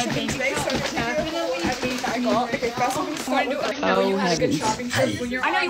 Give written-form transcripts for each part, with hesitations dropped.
shopping today, so everything I got. Okay, first I'm gonna start with I know you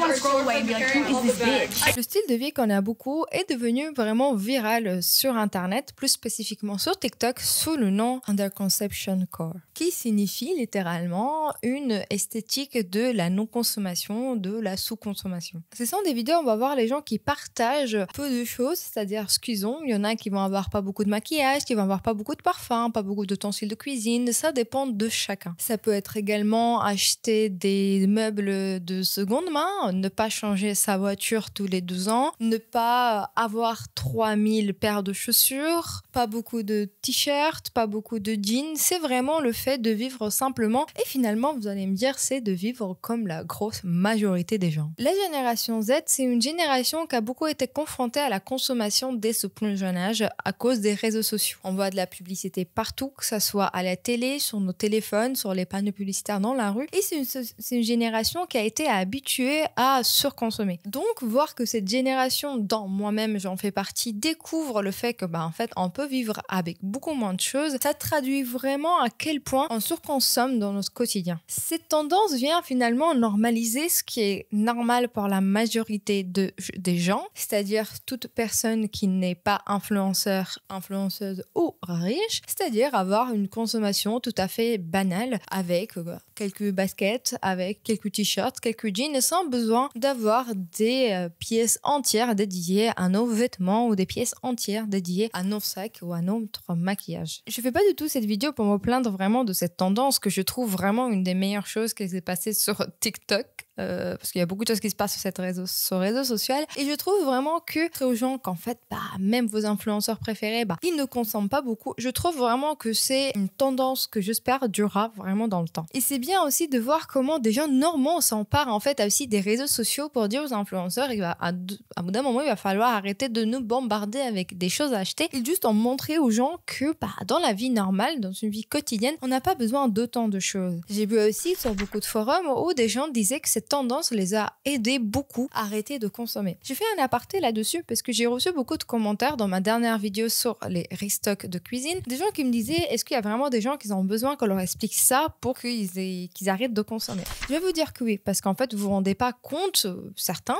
want to scroll away and be like, who is this bitch? Le style de vie qu'on a beaucoup est devenu vraiment viral sur Internet, plus spécifiquement sur TikTok, sous le nom Underconception Core, qui signifie littéralement une esthétique de la non-consommation, de la sous-consommation. Ce sont des vidéos où on va voir les gens qui partagent peu de choses, c'est-à-dire ce qu'ils ont. Il y en a qui vont avoir pas beaucoup de maquillage, qui vont avoir pas beaucoup de parfum, pas beaucoup d'ustensiles de cuisine. Ça dépend de chacun. Ça peut être également acheter des meubles de seconde main, ne pas changer sa voiture tous les 2 ans, ne pas avoir 3000 paires de chaussures, pas beaucoup de t-shirts, pas beaucoup de jeans. C'est vraiment le fait de vivre simplement. Et finalement, vous allez me dire, c'est de vivre comme la grosse majorité des gens. La génération Z, c'est une génération qui a beaucoup été confrontée à la consommation dès ce plus jeune âge à cause des réseaux sociaux. On voit de la publicité partout, que ce soit à la télé, sur nos téléphones, sur les panneaux publicitaires dans la rue. Et c'est une génération qui a été habituée à surconsommer. Donc, voir que cette génération, dont moi-même j'en fais partie, découvre le fait que, en fait, on peut vivre avec beaucoup moins de choses, ça traduit vraiment à quel point on surconsomme dans notre quotidien. Cette tendance vient finalement normaliser ce qui est normal pour la majorité des gens, c'est-à-dire toute personne qui n'est pas influenceur, influenceuse ou riche, c'est-à-dire avoir une consommation tout à fait banale avec quelques baskets, avec quelques t-shirts, quelques jeans, sans besoin d'avoir des pièces entières dédiées à nos vêtements ou des pièces entières dédiées à nos sacs ou à notre maquillage. Je fais pas du tout cette vidéo pour me plaindre vraiment de cette tendance que je trouve vraiment une des meilleures choses qui s'est passée sur TikTok. Parce qu'il y a beaucoup de choses qui se passent sur ce réseau social, et je trouve vraiment que aux gens qu'en fait même vos influenceurs préférés ils ne consomment pas beaucoup. Je trouve vraiment que c'est une tendance que j'espère durera vraiment dans le temps. Et c'est bien aussi de voir comment des gens normaux s'emparent en fait aussi des réseaux sociaux pour dire aux influenceurs à bout d'un moment il va falloir arrêter de nous bombarder avec des choses à acheter et juste en montrer aux gens que dans la vie normale, dans une vie quotidienne, on n'a pas besoin d'autant de choses. J'ai vu aussi sur beaucoup de forums où des gens disaient que cette tendance les a aidés beaucoup à arrêter de consommer. J'ai fait un aparté là-dessus parce que j'ai reçu beaucoup de commentaires dans ma dernière vidéo sur les restocks de cuisine. Des gens qui me disaient, est-ce qu'il y a vraiment des gens qui ont besoin qu'on leur explique ça pour qu'ils arrêtent de consommer? Je vais vous dire que oui, parce qu'en fait, vous vous rendez pas compte, certains,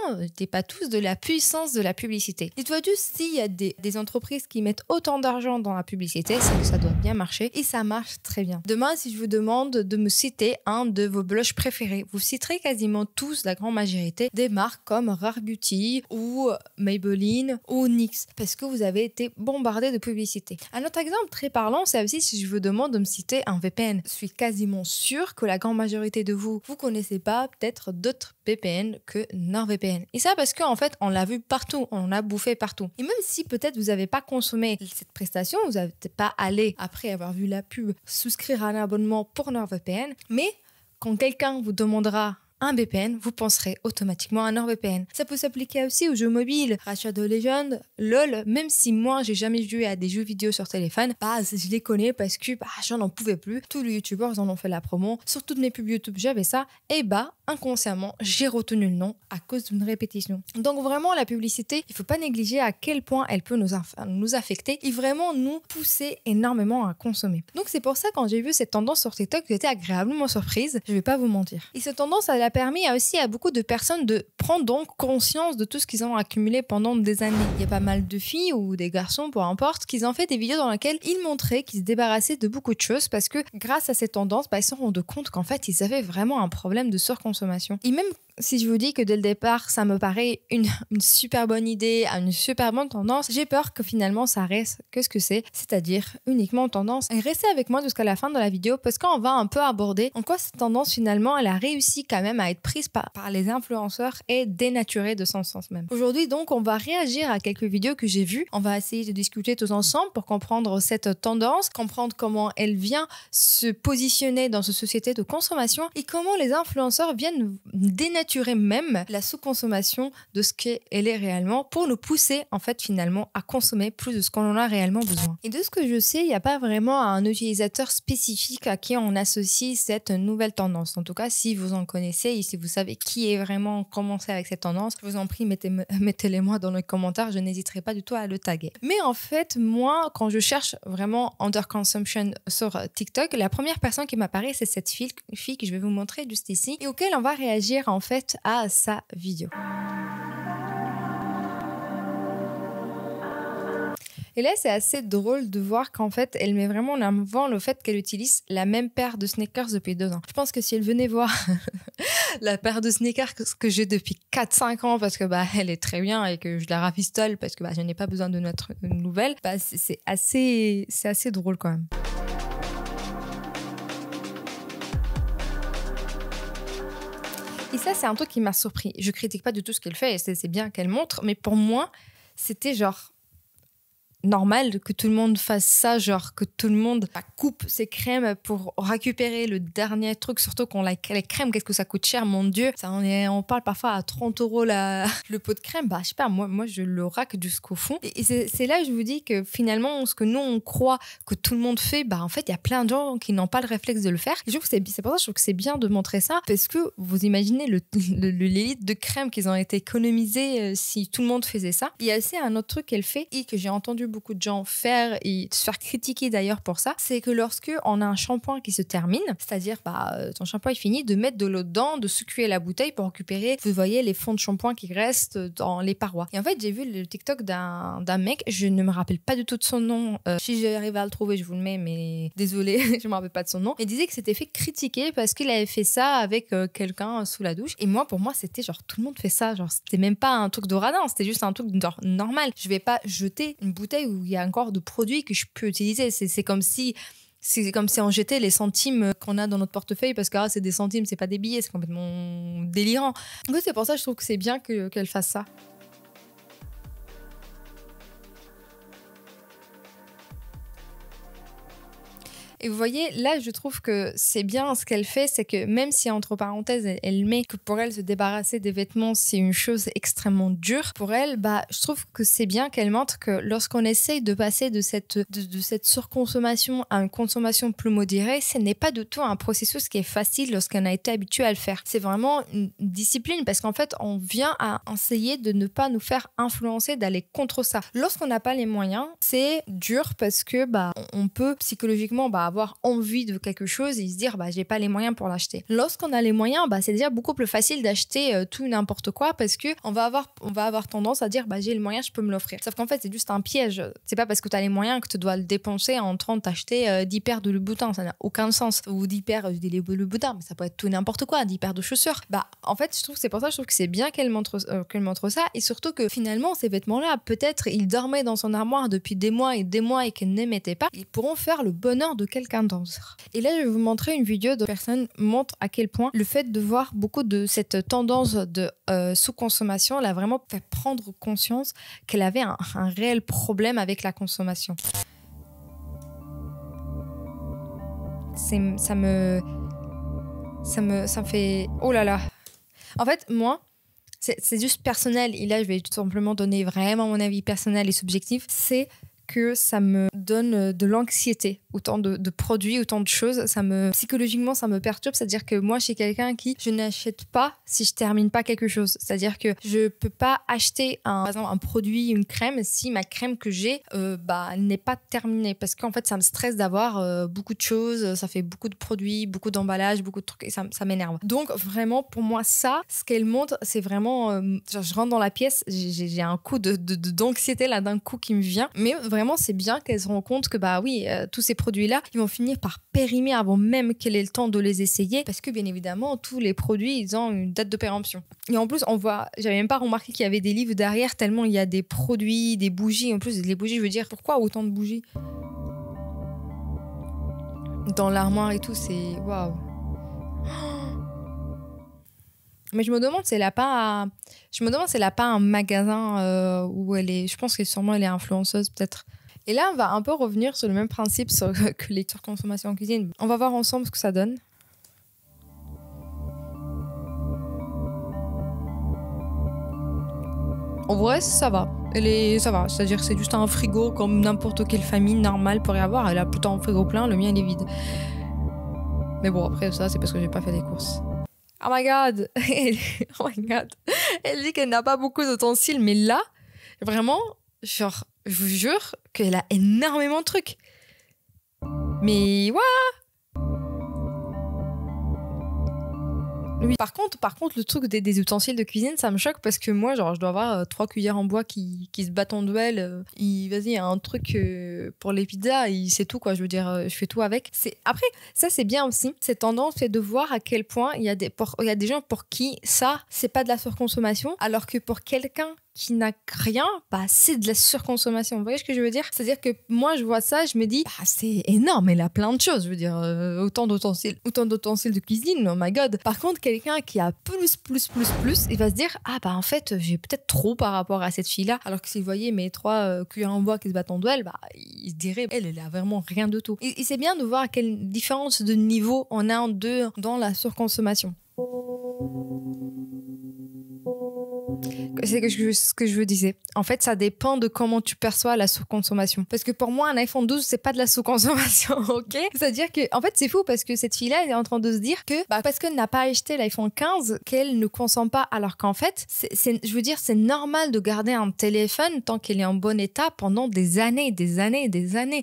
pas tous, de la puissance de la publicité. Dites-vous juste, s'il y a des entreprises qui mettent autant d'argent dans la publicité, c'est que ça doit bien marcher et ça marche très bien. Demain, si je vous demande de me citer un de vos blushs préférés, vous citerez quasiment tous, la grande majorité, des marques comme Rare Beauty ou Maybelline ou NYX, parce que vous avez été bombardé de publicité. Un autre exemple très parlant, c'est aussi si je vous demande de me citer un VPN. Je suis quasiment sûre que la grande majorité de vous connaissez pas peut-être d'autres VPN que NordVPN. Et ça parce qu'en fait, on l'a vu partout, on l'a bouffé partout. Et même si peut-être vous n'avez pas consommé cette prestation, vous n'êtes pas allé, après avoir vu la pub, souscrire à un abonnement pour NordVPN, mais quand quelqu'un vous demandera un VPN, vous penserez automatiquement à un NordVPN. Ça peut s'appliquer aussi aux jeux mobiles, Rachat de Legends, LOL, même si moi j'ai jamais joué à des jeux vidéo sur téléphone, je les connais parce que j'en pouvais plus. Tous les youtubeurs en ont fait la promo. Sur toutes mes pubs YouTube, j'avais ça. Et inconsciemment, j'ai retenu le nom à cause d'une répétition. Donc vraiment, la publicité, il faut pas négliger à quel point elle peut nous affecter et vraiment nous pousser énormément à consommer. Donc c'est pour ça, quand j'ai vu cette tendance sur TikTok, j'étais agréablement surprise, je vais pas vous mentir. Et cette tendance, elle a permis aussi à beaucoup de personnes de prendre donc conscience de tout ce qu'ils ont accumulé pendant des années. Il y a pas mal de filles ou des garçons, peu importe, qui ont fait des vidéos dans lesquelles ils montraient qu'ils se débarrassaient de beaucoup de choses parce que grâce à cette tendance, ils se sont rendus compte qu'en fait, ils avaient vraiment un problème de surconsommation. Et même si je vous dis que dès le départ, ça me paraît une super bonne idée, une super bonne tendance, j'ai peur que finalement ça reste que ce que c'est-à-dire uniquement tendance. Et restez avec moi jusqu'à la fin de la vidéo parce qu'on va un peu aborder en quoi cette tendance finalement, elle a réussi quand même à être prise par les influenceurs et dénaturée de son sens même. Aujourd'hui donc, on va réagir à quelques vidéos que j'ai vues. On va essayer de discuter tous ensemble pour comprendre cette tendance, comprendre comment elle vient se positionner dans cette société de consommation et comment les influenceurs viennent dénaturer dénaturer même la sous-consommation de ce qu'elle est réellement pour nous pousser en fait finalement à consommer plus de ce qu'on en a réellement besoin. Et de ce que je sais, il n'y a pas vraiment un utilisateur spécifique à qui on associe cette nouvelle tendance. En tout cas, si vous en connaissez et si vous savez qui est vraiment commencé avec cette tendance, je vous en prie, mettez-les moi dans les commentaires, je n'hésiterai pas du tout à le taguer. Mais en fait, moi, quand je cherche vraiment underconsumption sur TikTok, la première personne qui m'apparaît, c'est cette fille que je vais vous montrer juste ici et auquel on va réagir en fait à sa vidéo. Et là, c'est assez drôle de voir qu'en fait, elle met vraiment en avant le fait qu'elle utilise la même paire de sneakers depuis 2 ans. Je pense que si elle venait voir la paire de sneakers que j'ai depuis 4-5 ans parce que elle est très bien et que je la rafistole parce que je n'ai pas besoin de notre nouvelle, c'est assez drôle quand même. Et ça, c'est un truc qui m'a surpris. Je critique pas du tout ce qu'elle fait, et c'est bien qu'elle montre, mais pour moi, c'était genre normal que tout le monde fasse ça, genre que tout le monde coupe ses crèmes pour récupérer le dernier truc, surtout quand les crèmes, qu'est-ce que ça coûte cher, mon Dieu. Ça, on parle parfois à 30 € le pot de crème. Je sais pas, moi je le racle jusqu'au fond. Et c'est là que je vous dis que finalement, ce que nous on croit que tout le monde fait, en fait, il y a plein de gens qui n'ont pas le réflexe de le faire. Et je trouve que c'est pour ça que je trouve que c'est bien de montrer ça, parce que vous imaginez les litres de crème qu'ils ont été économisés si tout le monde faisait ça. Il y a aussi un autre truc qu'elle fait et que j'ai entendu beaucoup de gens faire et se faire critiquer d'ailleurs pour ça, c'est que lorsque on a un shampoing qui se termine, c'est-à-dire ton shampoing est fini, de mettre de l'eau dedans, de secouer la bouteille pour récupérer, vous voyez, les fonds de shampoing qui restent dans les parois. Et en fait, j'ai vu le TikTok d'un mec, je ne me rappelle pas du tout de son nom, si j'arrive à le trouver, je vous le mets, mais désolé, je me rappelle pas de son nom. Il disait que c'était fait critiquer parce qu'il avait fait ça avec quelqu'un sous la douche. Et pour moi, c'était genre tout le monde fait ça, genre c'était même pas un truc de radin, c'était juste un truc normal. Je vais pas jeter une bouteille où il y a encore de produits que je peux utiliser. C'est comme si on jetait les centimes qu'on a dans notre portefeuille parce que c'est des centimes, c'est pas des billets, c'est complètement délirant. En fait, c'est pour ça que je trouve que c'est bien qu'elle fasse ça. Et vous voyez, là, je trouve que c'est bien ce qu'elle fait, c'est que même si, entre parenthèses, elle met que pour elle, se débarrasser des vêtements, c'est une chose extrêmement dure, pour elle, je trouve que c'est bien qu'elle montre que lorsqu'on essaye de passer de cette surconsommation à une consommation plus modérée, ce n'est pas du tout un processus qui est facile lorsqu'on a été habitué à le faire. C'est vraiment une discipline parce qu'en fait, on vient à essayer de ne pas nous faire influencer, d'aller contre ça. Lorsqu'on n'a pas les moyens, c'est dur parce que on peut psychologiquement avoir envie de quelque chose et se dire j'ai pas les moyens pour l'acheter. Lorsqu'on a les moyens, c'est déjà beaucoup plus facile d'acheter tout n'importe quoi parce que on va avoir tendance à dire j'ai le moyen, je peux me l'offrir. Sauf qu'en fait, c'est juste un piège. C'est pas parce que tu as les moyens que tu dois le dépenser en train de t'acheter 10 paires de Louboutin, ça n'a aucun sens. Ou 10 paires de Louboutin, mais ça peut être tout n'importe quoi, 10 paires de chaussures. En fait, c'est pour ça que je trouve que c'est bien qu'elle montre ça et surtout que finalement ces vêtements-là, peut-être ils dormaient dans son armoire depuis des mois et qu'elle n'aimait pas, ils pourront faire le bonheur de quelqu'un d'autre. Et là, je vais vous montrer une vidéo de personne montre à quel point le fait de voir beaucoup de cette tendance de sous-consommation l'a vraiment fait prendre conscience qu'elle avait un réel problème avec la consommation. Ça me fait... Oh là là. En fait, moi, c'est juste personnel. Et là, je vais tout simplement donner vraiment mon avis personnel et subjectif. C'est que ça me donne de l'anxiété. Autant de produits, autant de choses, psychologiquement, ça me perturbe. C'est-à-dire que moi, je suis quelqu'un je n'achète pas si je termine pas quelque chose. C'est-à-dire que je peux pas acheter par exemple, un produit, une crème, si ma crème que j'ai n'est pas terminée. Parce qu'en fait, ça me stresse d'avoir beaucoup de choses. Ça fait beaucoup de produits, beaucoup d'emballages, beaucoup de trucs. Et ça m'énerve. Donc, vraiment, pour moi, ça, ce qu'elle montre, c'est vraiment... je rentre dans la pièce, j'ai un coup d'anxiété là d'un coup qui me vient. Mais vraiment, c'est bien qu'elle se rende compte que tous ces produits-là, ils vont finir par périmer avant même qu'elle ait le temps de les essayer parce que bien évidemment, tous les produits, ils ont une date de péremption. Et en plus, j'avais même pas remarqué qu'il y avait des livres derrière tellement il y a des produits, des bougies. En plus, les bougies, je veux dire, pourquoi autant de bougies dans l'armoire et tout, c'est waouh. Mais je me demande si elle n'a pas un magasin où elle est. Je pense que sûrement elle est influenceuse peut-être. Et là, on va un peu revenir sur le même principe que les surconsommations en cuisine. On va voir ensemble ce que ça donne. En vrai, ça va. Ça va. C'est-à-dire que c'est juste un frigo comme n'importe quelle famille normale pourrait avoir. Elle a plutôt un frigo plein, le mien il est vide. Mais bon, après ça, c'est parce que j'ai pas fait les courses. Oh my god! Oh my god! Elle dit qu'elle n'a pas beaucoup d'ustensiles, mais là, vraiment, genre, je vous jure qu'elle a énormément de trucs. Mais ouais! Oui. Par contre, le truc des ustensiles de cuisine, ça me choque parce que moi, genre, je dois avoir 3 cuillères en bois qui se battent en duel. Vas-y, il y a un truc pour les pizzas, c'est tout, quoi. Je veux dire, je fais tout avec. Après, ça, c'est bien aussi. Cette tendance, c'est de voir à quel point il y a des gens pour qui ça, c'est pas de la surconsommation, alors que pour quelqu'un qui n'a rien, bah, c'est de la surconsommation. Vous voyez ce que je veux dire? C'est-à-dire que moi, je vois ça, je me dis, bah, c'est énorme, elle a plein de choses. Je veux dire, autant d'ustensiles de cuisine, oh my god. Par contre, quelqu'un qui a plus, il va se dire, ah bah en fait, j'ai peut-être trop par rapport à cette fille-là. Alors que si vous voyez mes 3 cuillères en bois qui se battent en duel, bah, il se dirait, elle a vraiment rien de tout. Et c'est bien de voir quelle différence de niveau on a dans la surconsommation. C'est ce que je vous disais. En fait, ça dépend de comment tu perçois la sous-consommation. Parce que pour moi, un iPhone 12, c'est pas de la sous-consommation, ok? C'est-à-dire que, en fait, c'est fou parce que cette fille-là, elle est en train de se dire que, bah, parce qu'elle n'a pas acheté l'iPhone 15, qu'elle ne consomme pas. Alors qu'en fait, je veux dire, c'est normal de garder un téléphone tant qu'il est en bon état pendant des années.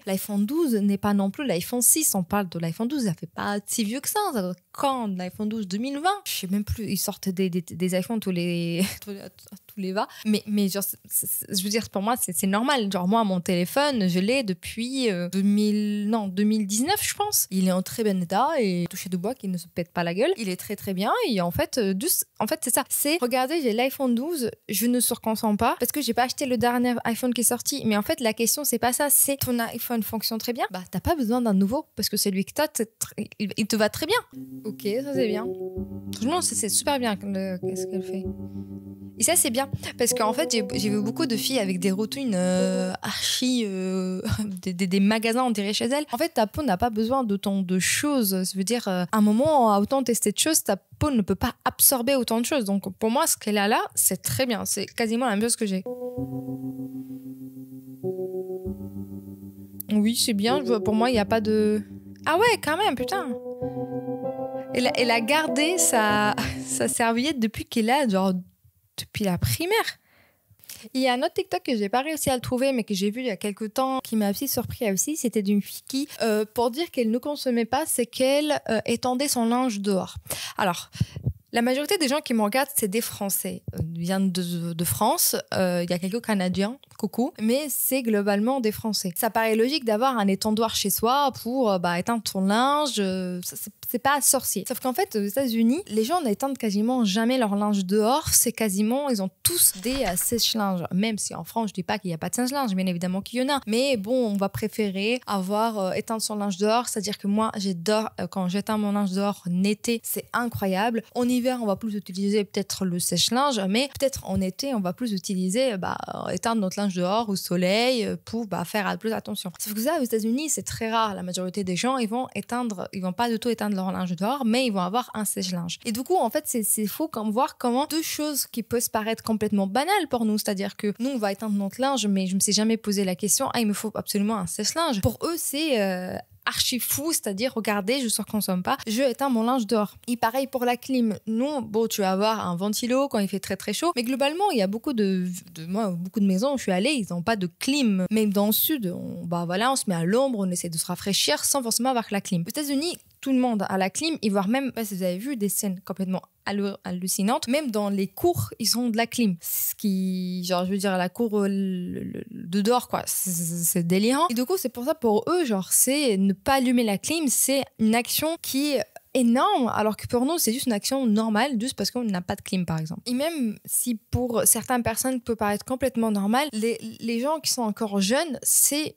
L'iPhone 12 n'est pas non plus l'iPhone 6. On parle de l'iPhone 12, ça fait pas si vieux que ça. Ça doit être quand? L'iPhone 12 2020? Je sais même plus. Ils sortent des iPhones tous les va. Mais genre, je veux dire, pour moi, c'est normal. Genre, moi, mon téléphone, je l'ai depuis 2019, je pense. Il est en très bon état et touché de bois qu'il ne se pète pas la gueule. Il est très, très bien. Et en fait, c'est ça. Regardez, j'ai l'iPhone 12, je ne surconsomme pas parce que j'ai pas acheté le dernier iPhone qui est sorti. Mais en fait, la question, c'est pas ça. C'est ton iPhone fonctionne très bien. Bah, t'as pas besoin d'un nouveau parce que celui que t'as, il te va très bien. Ok, ça c'est bien. Franchement, c'est super bien qu'est-ce qu'elle fait. Et ça, c'est bien. Parce qu'en fait, j'ai vu beaucoup de filles avec des routines archi... des magasins, on dirait, chez elles. En fait, ta peau n'a pas besoin d'autant de choses. Ça veut dire, à un moment, à autant tester de choses, ta peau ne peut pas absorber autant de choses. Donc, pour moi, ce qu'elle a là, c'est très bien. C'est quasiment la même chose que j'ai. Oui, c'est bien. Pour moi, il n'y a pas de... Ah ouais, quand même, putain. Elle a gardé sa serviette depuis qu'elle a, genre... depuis la primaire. Il y a un autre TikTok que j'ai pas réussi à le trouver, mais que j'ai vu il y a quelques temps, qui m'a aussi surpris aussi. C'était d'une fille qui, pour dire qu'elle ne consommait pas, c'est qu'elle étendait son linge dehors. Alors, la majorité des gens qui me regardent, c'est des Français. Ils viennent de France. Il y a quelques Canadiens, coucou. Mais c'est globalement des Français. Ça paraît logique d'avoir un étendoir chez soi pour éteindre son linge. C'est pas sorcier. Sauf qu'en fait, aux États-Unis, les gens n'étendent quasiment jamais leur linge dehors. C'est quasiment, ils ont tous des sèche-linges. Même si en France, je dis pas qu'il n'y a pas de sèche-linge, bien évidemment qu'il y en a. Mais bon, on va préférer avoir éteindre son linge dehors. C'est-à-dire que moi, j'adore quand j'éteins mon linge dehors en été, c'est incroyable. En hiver, on va plus utiliser peut-être le sèche-linge, mais peut-être en été, on va plus utiliser éteindre notre linge dehors au soleil pour faire plus attention. Sauf que ça, aux États-Unis, c'est très rare. La majorité des gens, ils vont pas du tout éteindre leur linge dehors, mais ils vont avoir un sèche-linge. Et du coup, en fait, c'est faux voir comment deux choses qui peuvent paraître complètement banales pour nous, c'est-à-dire que nous, on va éteindre notre linge, mais je me suis jamais posé la question, il me faut absolument un sèche-linge. Pour eux, c'est archi fou, c'est-à-dire, regardez, je surconsomme pas, je éteins mon linge dehors. Et pareil pour la clim. Non, bon, tu vas avoir un ventilo quand il fait très très chaud, mais globalement, il y a beaucoup de maisons où je suis allée, ils n'ont pas de clim. Même dans le sud, on se met à l'ombre, on essaie de se rafraîchir sans forcément avoir la clim. Aux États-Unis, tout le monde a la clim, et voire même, si vous avez vu des scènes complètement hallucinantes, même dans les cours, ils ont de la clim. Ce qui, genre, je veux dire, la cour de dehors, quoi, c'est délirant. Et du coup, c'est pour ça, pour eux, genre, c'est ne pas allumer la clim, c'est une action qui est énorme, alors que pour nous, c'est juste une action normale, juste parce qu'on n'a pas de clim, par exemple. Et même si pour certaines personnes peut paraître complètement normal, les gens qui sont encore jeunes, c'est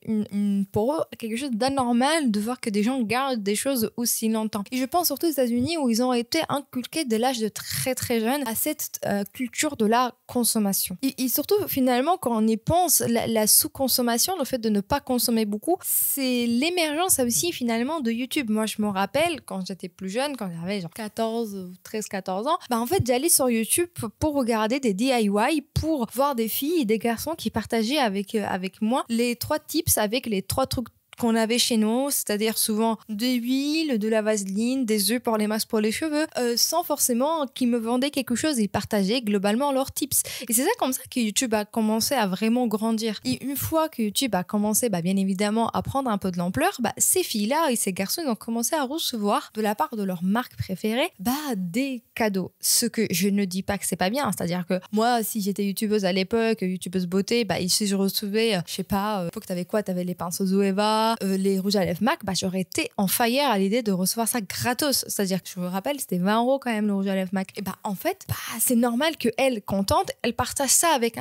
pour eux quelque chose d'anormal de voir que des gens gardent des choses aussi longtemps. Et je pense surtout aux États-Unis où ils ont été inculqués dès l'âge de très très jeune à cette culture de la consommation. Et surtout, finalement, quand on y pense, la sous-consommation, le fait de ne pas consommer beaucoup, c'est l'émergence aussi finalement de YouTube. Moi, je me rappelle, quand j'étais plus plus jeune, quand j'avais genre 13-14 ans, bah en fait j'allais sur YouTube pour regarder des DIY, pour voir des filles et des garçons qui partageaient avec moi les 3 tips avec les 3 trucs qu'on avait chez nous, c'est-à-dire souvent de l'huile, de la vaseline, des œufs pour les masques pour les cheveux, sans forcément qu'ils me vendaient quelque chose. Ils partageaient globalement leurs tips. Et c'est ça comme ça que YouTube a commencé à vraiment grandir. Et une fois que YouTube a commencé, bien évidemment, à prendre un peu de l'ampleur, ces filles-là et ces garçons ont commencé à recevoir de la part de leur marque préférée, des cadeaux. Ce que je ne dis pas que c'est pas bien, c'est-à-dire que moi, si j'étais youtubeuse à l'époque, youtubeuse beauté, si je recevais, je sais pas, faut que t'avais quoi, t'avais les pinceaux Zoeva, les rouges à lèvres MAC, j'aurais été en fire à l'idée de recevoir ça gratos. C'est-à-dire que je me rappelle, c'était 20 € quand même le rouge à lèvres MAC. Et en fait, c'est normal qu'elle, contente, elle partage ça avec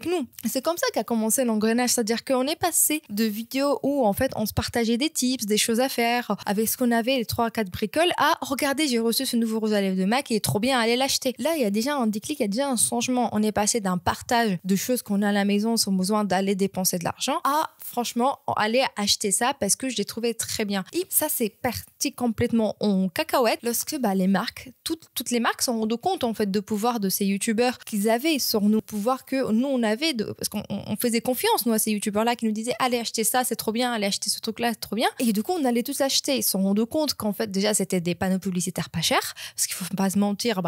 nous. C'est comme ça qu'a commencé l'engrenage. C'est-à-dire qu'on est passé de vidéos où en fait on se partageait des tips, des choses à faire, avec ce qu'on avait, les 3-4 bricoles, à regardez, j'ai reçu ce nouveau rouge à lèvres de MAC, il est trop bien, allez l'acheter. Là, il y a déjà un déclic, il y a déjà un changement. On est passé d'un partage de choses qu'on a à la maison sans besoin d'aller dépenser de l'argent à, franchement, aller acheter ça parce que je l'ai trouvé très bien. Et ça, c'est parti complètement en cacahuète lorsque les marques, toutes les marques se rendent compte en fait de pouvoir de ces youtubeurs qu'ils avaient sur nous, pouvoir que nous on avait, parce qu'on faisait confiance nous à ces youtubeurs-là qui nous disaient allez acheter ça, c'est trop bien, allez acheter ce truc-là, c'est trop bien. Et du coup, on allait tous acheter. Ils se sont rendus compte qu'en fait déjà c'était des panneaux publicitaires pas chers, parce qu'il faut pas se mentir,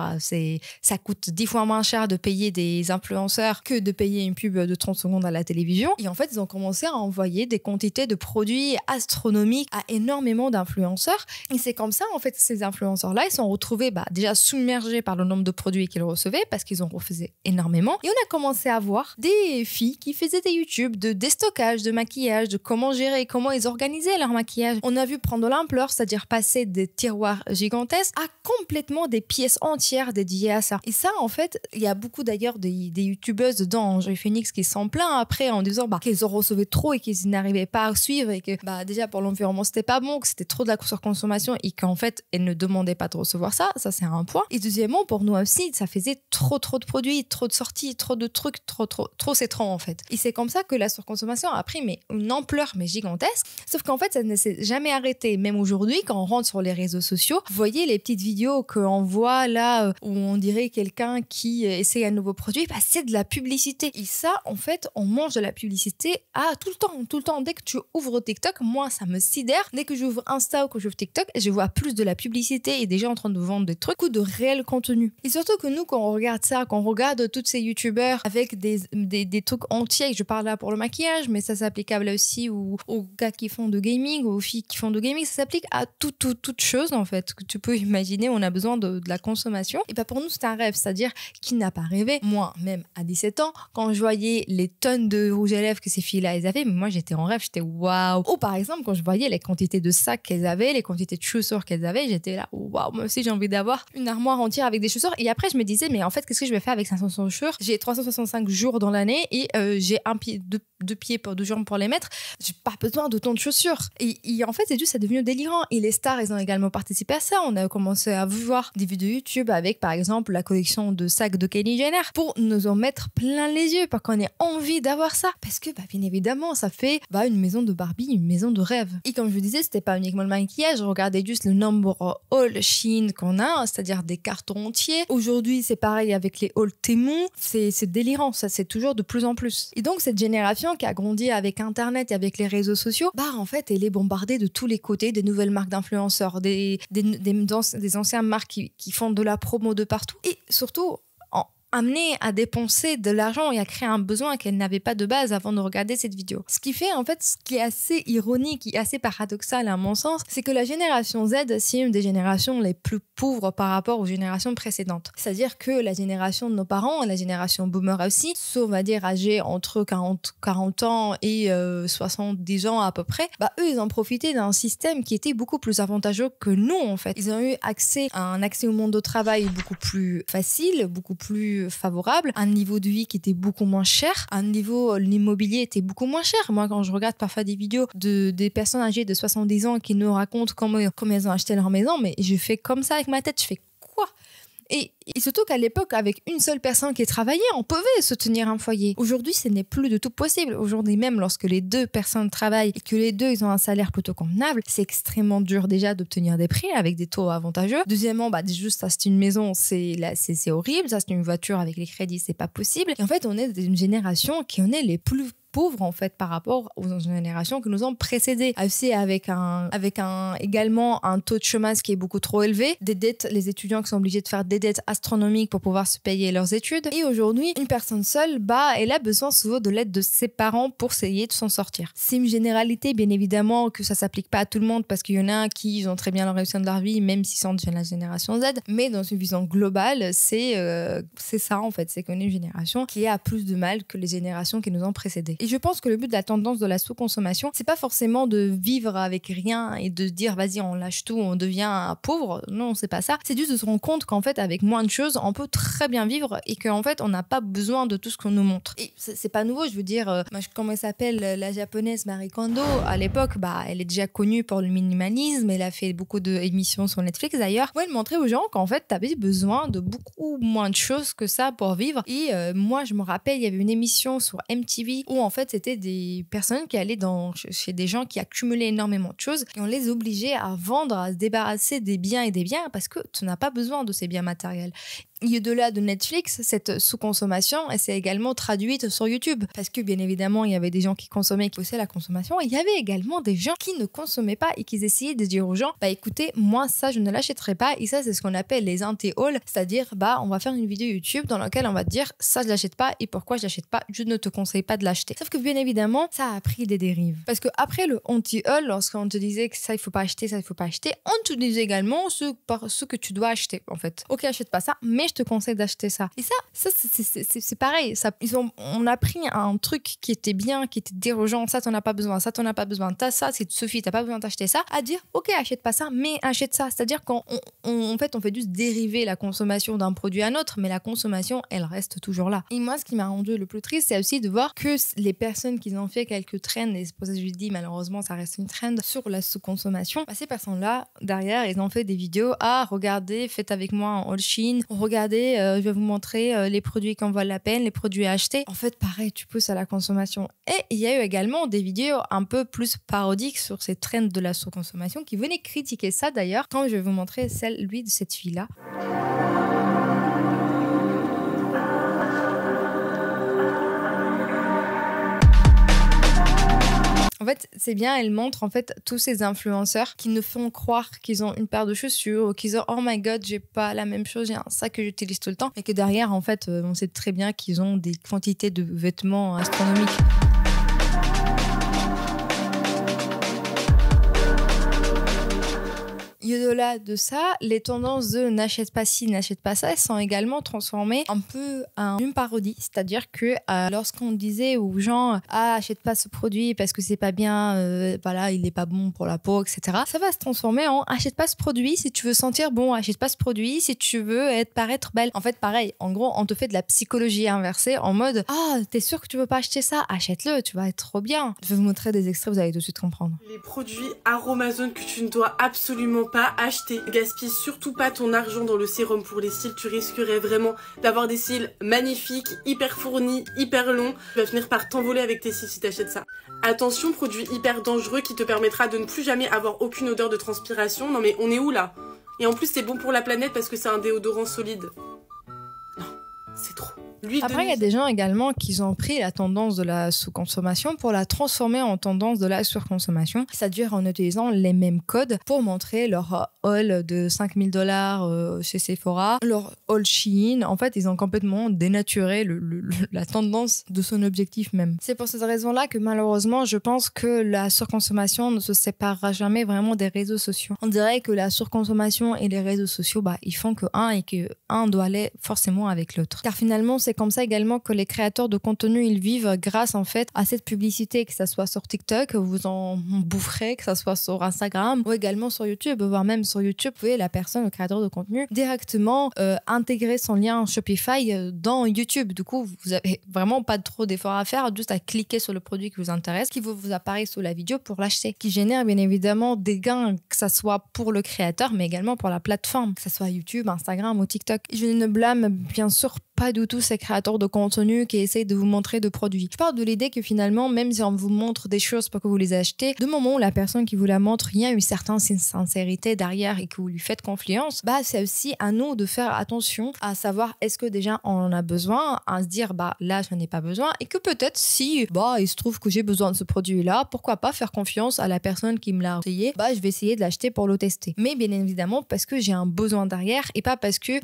ça coûte 10 fois moins cher de payer des influenceurs que de payer une pub de 30 secondes à la télévision. Et en fait, ils ont commencé à envoyer des quantités de produits astronomiques à énormément d'influenceurs. Et c'est comme ça, en fait, ces influenceurs-là, ils sont retrouvés déjà submergés par le nombre de produits qu'ils recevaient parce qu'ils en refusaient énormément. Et on a commencé à voir des filles qui faisaient des YouTube de déstockage, de maquillage, de comment gérer, comment ils organisaient leur maquillage. On a vu prendre l'ampleur, c'est-à-dire passer des tiroirs gigantesques à complètement des pièces entières dédiées à ça. Et ça, en fait, il y a beaucoup d'ailleurs des youtubeuses dedans, Joy Phoenix, qui s'en plaint après en disant qu'ils en recevaient trop et qu'ils n'arrivaient pas à suivre et que déjà pour l'environnement c'était pas bon, que c'était trop de la surconsommation et qu'en fait elle ne demandait pas de recevoir ça c'est un point. Et deuxièmement, pour nous aussi, ça faisait trop de produits, trop de sorties, trop de trucs, trop c'est trop en fait. Et c'est comme ça que la surconsommation a pris une ampleur gigantesque, sauf qu'en fait ça ne s'est jamais arrêté. Même aujourd'hui, quand on rentre sur les réseaux sociaux, vous voyez les petites vidéos qu'on voit là où on dirait quelqu'un qui essaie un nouveau produit, c'est de la publicité. Et ça, en fait, on mange de la publicité tout le temps. Dès que tu ouvres TikTok, moi ça me sidère. Dès que j'ouvre Insta ou que j'ouvre TikTok, je vois plus de la publicité et des gens en train de vendre des trucs ou de réel contenu. Et surtout que nous, quand on regarde ça, quand on regarde tous ces youtubeurs avec des trucs entiers, je parle là pour le maquillage, mais ça s'applicable aussi aux gars qui font de gaming, aux filles qui font de gaming, ça s'applique à toute chose en fait que tu peux imaginer. On a besoin de la consommation. Et pour nous, c'est un rêve, c'est-à-dire qui n'a pas rêvé. Moi, même à 17 ans, quand je voyais les tonnes de rouge à lèvres que ces filles-là elles avaient, mais moi j'étais en rêve, j'étais waouh. Ou par exemple, quand je voyais les quantités de sacs qu'elles avaient, les quantités de chaussures qu'elles avaient, j'étais là waouh, moi aussi j'ai envie d'avoir une armoire entière avec des chaussures. Et après je me disais mais en fait qu'est-ce que je vais faire avec 500 chaussures? J'ai 365 jours dans l'année et j'ai un pied, deux pieds pour 2 jambes pour les mettre. J'ai pas besoin d'autant de chaussures. Et en fait c'est juste, ça devenu délirant. Et les stars, ils ont également participé à ça. On a commencé à voir des vidéos YouTube avec par exemple la collection de sacs de Kylie Jenner pour nous en mettre plein les yeux, pour qu'on ait envie d'avoir ça. Parce que bien évidemment ça fait une maison de Barbie, une maison de rêve. Et comme je vous disais, c'était pas uniquement le maquillage, je regardais juste le nombre haul Shein qu'on a, c'est-à-dire des cartons entiers. Aujourd'hui c'est pareil avec les hauls Temu, c'est délirant, ça c'est toujours de plus en plus. Et donc cette génération qui a grandi avec internet et avec les réseaux sociaux, en fait elle est bombardée de tous les côtés, des nouvelles marques d'influenceurs, des anciennes marques qui font de la promo de partout et surtout amenée à dépenser de l'argent et à créer un besoin qu'elle n'avait pas de base avant de regarder cette vidéo. Ce qui fait en fait, ce qui est assez ironique et assez paradoxal à mon sens, c'est que la génération Z, c'est une des générations les plus pauvres par rapport aux générations précédentes. C'est-à-dire que la génération de nos parents, la génération boomer aussi, on va dire âgés entre 40 ans et 70 ans à peu près, eux ils ont profité d'un système qui était beaucoup plus avantageux que nous en fait. Ils ont eu un accès au monde du travail beaucoup plus facile, beaucoup plus favorable, un niveau de vie qui était beaucoup moins cher, l'immobilier était beaucoup moins cher. Moi, quand je regarde parfois des vidéos des personnes âgées de 70 ans qui nous racontent comment elles ont acheté leur maison, mais je fais comme ça avec ma tête, je fais quoi? Et surtout qu'à l'époque, avec une seule personne qui travaillait, on pouvait soutenir un foyer. Aujourd'hui, ce n'est plus du tout possible. Aujourd'hui, même lorsque les deux personnes travaillent et que les deux ils ont un salaire plutôt convenable, c'est extrêmement dur déjà d'obtenir des prêts avec des taux avantageux. Deuxièmement, juste ça c'est une maison, c'est horrible. Ça c'est une voiture avec les crédits, c'est pas possible. Et en fait, on est d'une génération qui en est les plus pauvres en fait par rapport aux générations qui nous ont précédés, aussi avec également un taux de chômage qui est beaucoup trop élevé, des dettes, les étudiants qui sont obligés de faire des dettes astronomiques pour pouvoir se payer leurs études. Et aujourd'hui, une personne seule, elle a besoin souvent de l'aide de ses parents pour essayer de s'en sortir. C'est une généralité, bien évidemment, que ça s'applique pas à tout le monde parce qu'il y en a qui ont très bien leur réussite de leur vie, même s'ils sont de la génération Z. Mais dans une vision globale, c'est ça en fait, c'est qu'on est une génération qui a plus de mal que les générations qui nous ont précédés. Et je pense que le but de la tendance de la sous-consommation, c'est pas forcément de vivre avec rien et de dire vas-y on lâche tout, on devient pauvre. Non, c'est pas ça. C'est juste de se rendre compte qu'en fait avec moins de choses, on peut très bien vivre et qu'en fait on n'a pas besoin de tout ce qu'on nous montre. Et c'est pas nouveau, je veux dire, comment elle s'appelle, la japonaise Marie Kondo, à l'époque, elle est déjà connue pour le minimalisme, elle a fait beaucoup d'émissions sur Netflix d'ailleurs, où elle montrait aux gens qu'en fait t'avais besoin de beaucoup moins de choses que ça pour vivre. Et moi je me rappelle, il y avait une émission sur MTV où en fait c'était des personnes qui allaient chez des gens qui accumulaient énormément de choses et on les obligeait à vendre, à se débarrasser des biens parce que tu n'as pas besoin de ces biens matériels. Et au-delà de Netflix, cette sous-consommation, elle s'est également traduite sur YouTube. Parce que bien évidemment, il y avait des gens qui consommaient, qui poussaient la consommation. Et il y avait également des gens qui ne consommaient pas et qui essayaient de dire aux gens, écoutez, moi ça je ne l'achèterai pas. Et ça c'est ce qu'on appelle les anti-hauls. C'est-à-dire, on va faire une vidéo YouTube dans laquelle on va te dire, ça je l'achète pas et pourquoi je l'achète pas, je ne te conseille pas de l'acheter. Sauf que bien évidemment, ça a pris des dérives. Parce que après le anti-haul, lorsqu'on te disait que ça il faut pas acheter, ça il faut pas acheter, on te disait également ce que tu dois acheter en fait. Ok, achète pas ça, mais je te conseille d'acheter ça. Et ça c'est pareil. On a pris un truc qui était bien, qui était dérangeant, ça t'en as pas besoin, ça t'en as pas besoin, t'as ça, c'est Sophie, t'as pas besoin d'acheter ça, à dire ok, achète pas ça, mais achète ça. C'est-à-dire qu'en fait, on fait juste dériver la consommation d'un produit à un autre, mais la consommation, elle reste toujours là. Et moi, ce qui m'a rendu le plus triste, c'est aussi de voir que les personnes qui ont fait quelques trends, et c'est pour ça que je dis malheureusement, ça reste une trend sur la sous-consommation, ces personnes-là, derrière, ils ont fait des vidéos, regardez, faites avec moi en All-Shein, regardez, je vais vous montrer les produits qui en valent la peine, les produits à acheter. En fait, pareil, tu pousses à la consommation. Et il y a eu également des vidéos un peu plus parodiques sur ces trends de la sous-consommation qui venaient critiquer ça d'ailleurs, quand je vais vous montrer celui de cette fille-là. En fait, c'est bien, elle montre en fait tous ces influenceurs qui nous font croire qu'ils ont une paire de chaussures ou qu'ils ont oh my god, j'ai pas la même chose, j'ai un sac que j'utilise tout le temps, et que derrière en fait, on sait très bien qu'ils ont des quantités de vêtements astronomiques. Et au-delà de ça, les tendances de n'achète pas ci, n'achète pas ça, elles sont également transformées un peu en une parodie. C'est-à-dire que lorsqu'on disait aux gens achète pas ce produit parce que c'est pas bien, il est pas bon pour la peau, etc. Ça va se transformer en achète pas ce produit si tu veux sentir bon, achète pas ce produit si tu veux paraître belle. En fait, pareil, en gros, on te fait de la psychologie inversée en mode t'es sûr que tu veux pas acheter ça, achète-le, tu vas être trop bien. Je vais vous montrer des extraits, vous allez tout de suite comprendre. Les produits Aromazone que tu ne dois absolument pas acheter. Gaspille surtout pas ton argent dans le sérum pour les cils, tu risquerais vraiment d'avoir des cils magnifiques, hyper fournis, hyper longs. Tu vas finir par t'envoler avec tes cils si t'achètes ça. Attention, produit hyper dangereux qui te permettra de ne plus jamais avoir aucune odeur de transpiration. Non mais on est où là? Et en plus c'est bon pour la planète parce que c'est un déodorant solide. Non, c'est trop. Après, il y a des gens également qui ont pris la tendance de la sous-consommation pour la transformer en tendance de la surconsommation, c'est-à-dire en utilisant les mêmes codes pour montrer leur haul de $5000 chez Sephora, leur haul Shein. En fait, ils ont complètement dénaturé la tendance de son objectif même. C'est pour cette raison-là que malheureusement, je pense que la surconsommation ne se séparera jamais vraiment des réseaux sociaux. On dirait que la surconsommation et les réseaux sociaux, ils font que un doit aller forcément avec l'autre. Car finalement, c'est c'est comme ça également que les créateurs de contenu, ils vivent grâce en fait à cette publicité, que ça soit sur TikTok, vous en boufferez, que ça soit sur Instagram ou également sur YouTube, voire même sur YouTube, vous pouvez la personne, le créateur de contenu, directement intégrer son lien Shopify dans YouTube. Du coup, vous avez vraiment pas trop d'efforts à faire, juste à cliquer sur le produit qui vous intéresse, qui vous apparaît sous la vidéo pour l'acheter, qui génère bien évidemment des gains, que ça soit pour le créateur, mais également pour la plateforme, que ça soit YouTube, Instagram ou TikTok. Je ne blâme bien sûr pas du tout ces créateurs de contenu qui essayent de vous montrer de produits. Je parle de l'idée que finalement, même si on vous montre des choses pour que vous les achetez, du moment où la personne qui vous la montre, il y a une certaine sincérité derrière et que vous lui faites confiance, c'est aussi à nous de faire attention à savoir est-ce que déjà on en a besoin, à se dire là je n'en ai pas besoin, et que peut-être si il se trouve que j'ai besoin de ce produit-là, pourquoi pas faire confiance à la personne qui me l'a payé, je vais essayer de l'acheter pour le tester. Mais bien évidemment parce que j'ai un besoin derrière et pas parce que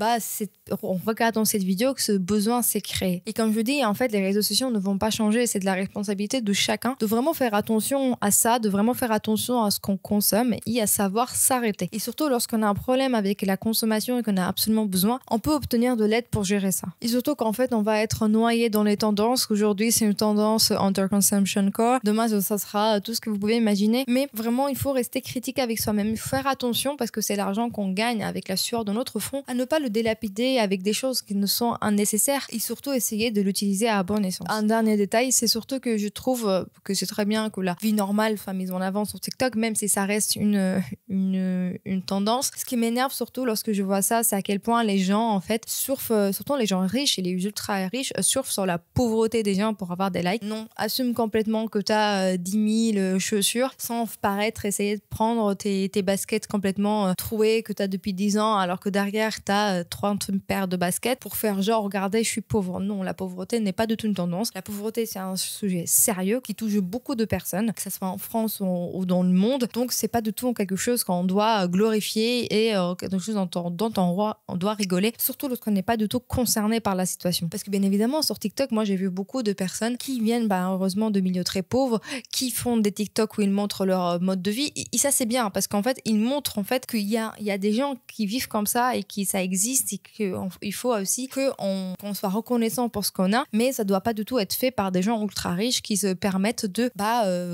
en regardant cette vidéo que ce besoin s'est créé. Et comme je dis, en fait, les réseaux sociaux ne vont pas changer, c'est de la responsabilité de chacun de vraiment faire attention à ça, de vraiment faire attention à ce qu'on consomme et à savoir s'arrêter. Et surtout, lorsqu'on a un problème avec la consommation et qu'on a absolument besoin, on peut obtenir de l'aide pour gérer ça. Et surtout qu'en fait, on va être noyé dans les tendances. Aujourd'hui, c'est une tendance under-consumption core. Demain, ça sera tout ce que vous pouvez imaginer. Mais vraiment, il faut rester critique avec soi-même. Faire attention, parce que c'est l'argent qu'on gagne avec la sueur de notre front, à ne pas le délapider avec des choses qui ne sont nécessaires et surtout essayer de l'utiliser à bon escient. Un dernier détail, c'est surtout que je trouve que c'est très bien que la vie normale soit mise en avant sur TikTok, même si ça reste une tendance. Ce qui m'énerve surtout lorsque je vois ça, c'est à quel point les gens en fait surfent, surtout les gens riches et les ultra riches, surfent sur la pauvreté des gens pour avoir des likes. Non, assume complètement que tu as 10 000 chaussures sans paraître essayer de prendre tes baskets complètement trouées que tu as depuis 10 ans alors que derrière tu as 30 paires de baskets pour faire genre regardez je suis pauvre. Non, la pauvreté n'est pas du tout une tendance. La pauvreté c'est un sujet sérieux qui touche beaucoup de personnes, que ce soit en France ou dans le monde, donc c'est pas du tout quelque chose qu'on doit glorifier et quelque chose dont on doit rigoler, surtout lorsqu'on n'est pas du tout concerné par la situation. Parce que bien évidemment sur TikTok, moi j'ai vu beaucoup de personnes qui viennent heureusement de milieux très pauvres, qui font des TikTok où ils montrent leur mode de vie et ça c'est bien parce qu'en fait ils montrent en fait qu'il y a des gens qui vivent comme ça et que ça existe et qu'il faut aussi qu'on soit reconnaissant pour ce qu'on a, mais ça doit pas du tout être fait par des gens ultra riches qui se permettent de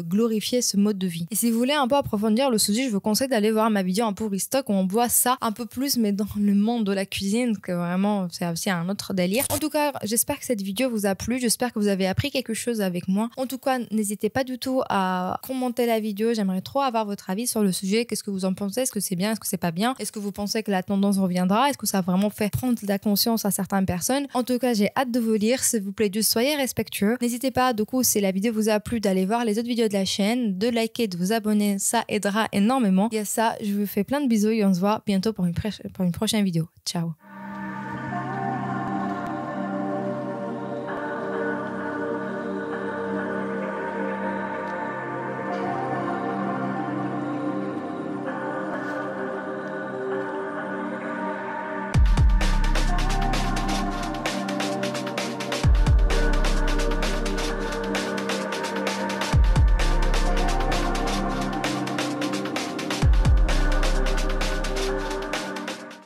glorifier ce mode de vie. Et si vous voulez un peu approfondir le sujet, je vous conseille d'aller voir ma vidéo un peu restock où on voit ça un peu plus mais dans le monde de la cuisine, que vraiment c'est aussi un autre délire. En tout cas, j'espère que cette vidéo vous a plu, j'espère que vous avez appris quelque chose avec moi. En tout cas, n'hésitez pas du tout à commenter la vidéo, j'aimerais trop avoir votre avis sur le sujet. Qu'est-ce que vous en pensez? Est-ce que c'est bien? Est-ce que c'est pas bien? Est-ce que vous pensez que la tendance reviendra? Est-ce que ça a vraiment fait prendre de la conscience à certaines personnes? En tout cas, j'ai hâte de vous lire. S'il vous plaît, juste soyez respectueux. N'hésitez pas, du coup, si la vidéo vous a plu, d'aller voir les autres vidéos de la chaîne, de liker, de vous abonner, ça aidera énormément. Et à ça, je vous fais plein de bisous et on se voit bientôt pour une prochaine vidéo. Ciao!